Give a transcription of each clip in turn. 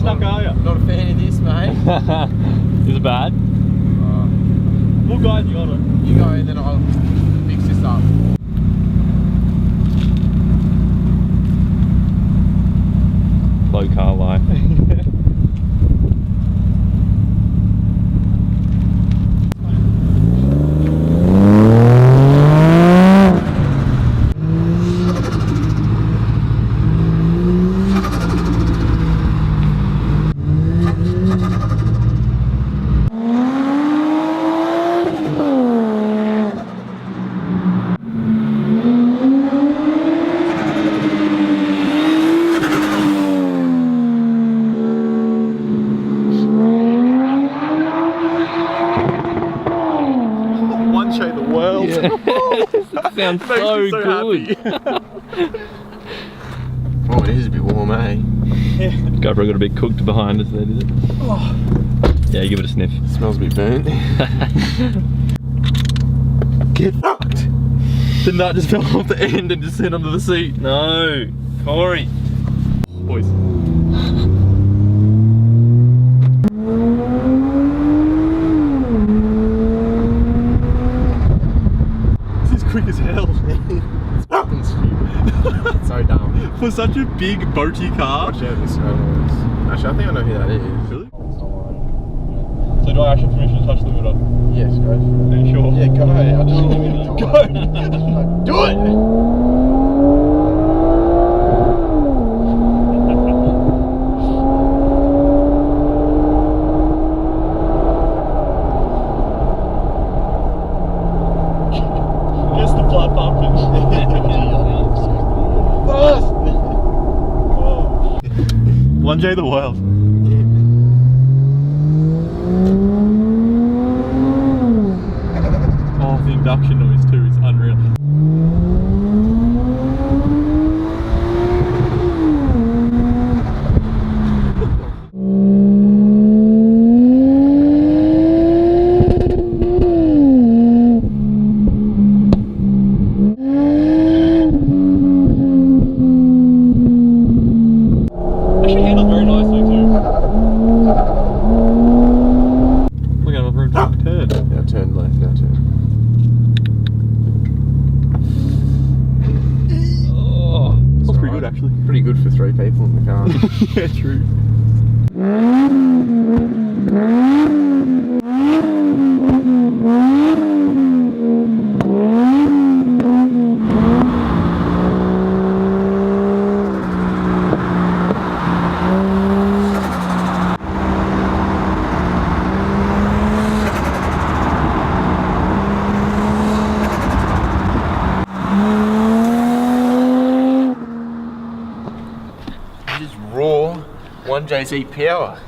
fuck are you? Not a fan of this, mate. Is it bad? We'll guide you on it. You go and then I'll fix this up. Low car life. Sounds so good. Oh, it is a bit warm, eh? Yeah. GoPro got a bit cooked behind us there, did it? Oh. Yeah, give it a sniff. It smells a bit burnt. Get fucked. The nut just fell off the end and just sat under the seat. No, Corey. Boys. Quick as hell. It's fucking stupid. So dumb. For such a big boaty car. Watch out this actually, I think I know who that is. Really? So do I ask your permission to touch the water? Yes, go. Are you sure? Yeah, go. I just go. Do it! Blood pumping. One J the wild. Oh, the induction noise too is unreal. Pretty good for 3 people in the car. Yeah, true. Raw 1JZ power.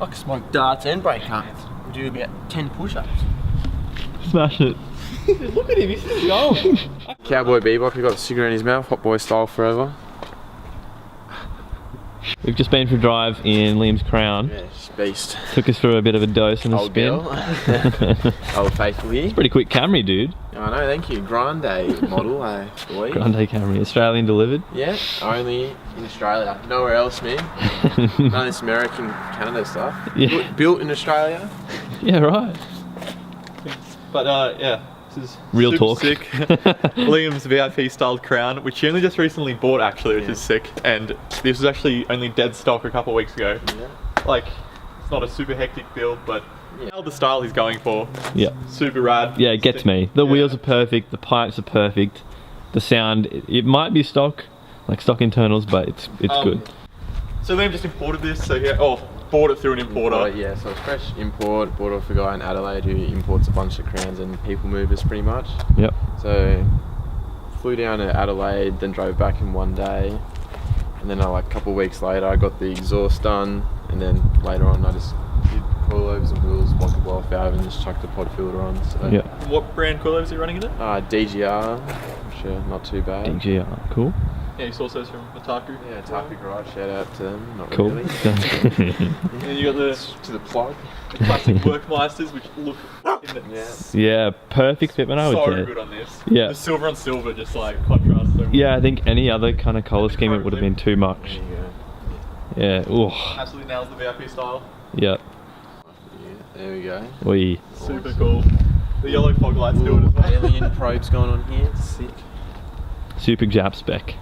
I can smoke darts and brake cards. Do about 10 push-ups. Smash it. Look at him, he's still going. Cowboy Bebop, he got a cigarette in his mouth, hot boy style forever. We've just been for a drive in Liam's Crown. Yeah, she's beast. Took us through a bit of a dose and a Old spin. Old faithful here. It's a pretty quick Camry, dude. I know, thank you. Grande model, boy. Grande Camry, Australian delivered. Yeah, only in Australia. Nowhere else, man. None of this American, Canada stuff. Yeah. Built in Australia. Yeah, right. But yeah, this is real super talk. sick. Liam's VIP styled Crown, which he only just recently bought actually, which is sick. And this was actually only dead stock a couple of weeks ago. Yeah. Like, it's not a super hectic build, but the style he's going for. Yeah. Super rad. Yeah, it gets me. The wheels are perfect, the pipes are perfect, the sound, it might be stock, like stock internals, but it's good. So Liam just imported this, so bought it through an importer. Yeah, so it's fresh import, bought off a guy in Adelaide who imports a bunch of Crowns and people movers pretty much. Yep. So flew down to Adelaide, then drove back in one day, and then like a couple of weeks later I got the exhaust done, and then later on I just did coilovers and wheels, blocked the blow off valve and just chucked the pod filter on. So yeah. What brand coilovers are you running in it? DGR, which are not too bad. DGR, cool. Yeah, you source those from Otaku. Yeah, Otaku Garage, shout out to them. Not Cool. really. And then you got the plug. classic Workmeisters, which look Yeah, perfect fitment, I would so say. good on this. Yeah. The silver on silver just like contrasts so well. Yeah, I think any other kind of colour scheme it would have been too much. There you go. Yeah. Ooh. Absolutely nails the VIP style. Yep. Yeah, there we go. We. Super cool. The yellow fog lights do it as well. Alien probes going on here. Sick. Super Jap spec.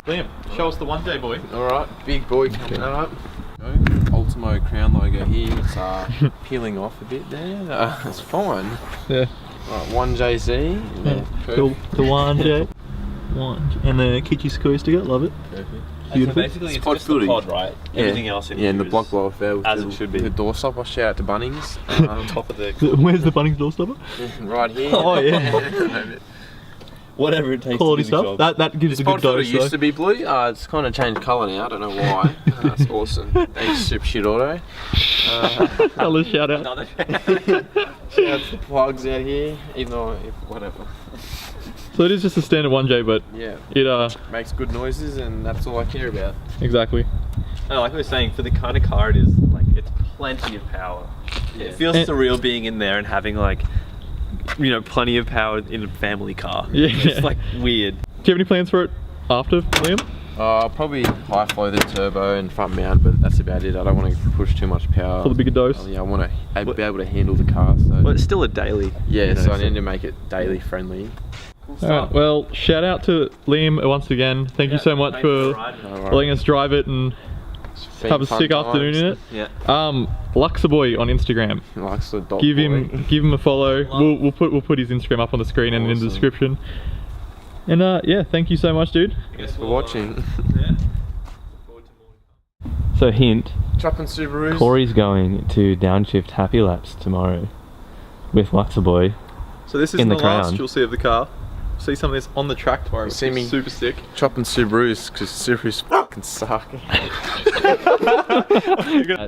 Liam, show us the 1J boy. Alright, big boy coming up. Ultimo crown logo here. It's peeling off a bit there. It's fine. Yeah. Right, 1JZ. Yeah, Cool. The 1J. And the Kichi Sakui sticker. Love it. Perfect. Beautiful. Basically, it's Pod just the footy. pod, right? Everything else in Yeah, and the here block is blower fair with as the, it should be. the door stopper. Shout out to Bunnings. top of the Where's the Bunnings door stopper? Right here. Oh, yeah. whatever it takes. Quality to do the stuff. job. That gives This a good pod footer dose. used though. to be blue. It's kind of changed colour now. I don't know why. That's awesome. Thanks, Super Shit Auto. Colour shout out. Another Shout out to the plugs out here. Even though, whatever. So it is just a standard 1J, but Yeah. it Makes good noises, and that's all I care about. exactly. No, like I was saying, for the kind of car it is, like it's plenty of power. Yeah. It feels And- surreal being in there and having like, you know, plenty of power in a family car. Yeah. It's like weird. Do you have any plans for it after, Liam? Probably high flow the turbo and front mount, but that's about it. I don't want to push too much power. For the bigger dose? Yeah, I want to be able to handle the car. So Well, it's still a daily. yeah, you know, so I need to make it daily friendly. Alright, well, shout out to Liam once again. Thank you so much for letting us drive it and have a sick afternoon in it. Yeah. laksa.boi on Instagram. Give him a follow. We'll put his Instagram up on the screen and in the Awesome. description. And yeah, thank you so much, dude. Thanks for watching. So hint, Chopping Subarus. Corey's going to downshift Happy Laps tomorrow with laksa.boi. So this is In the, the last crown. you'll see of the car. See some of this on the track tomorrow. See which is me. super sick. Chopping Subarus because Subarus fucking suck.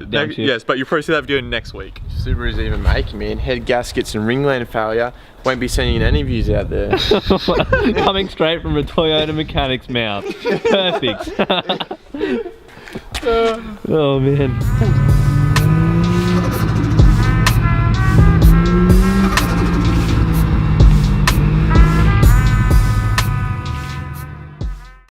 downshift. Yes, but you'll probably see that video next week. Subarus even making me, and head gaskets and ringland failure. Won't be sending any views out there. Coming straight from a Toyota mechanic's mouth. Perfect. Oh man.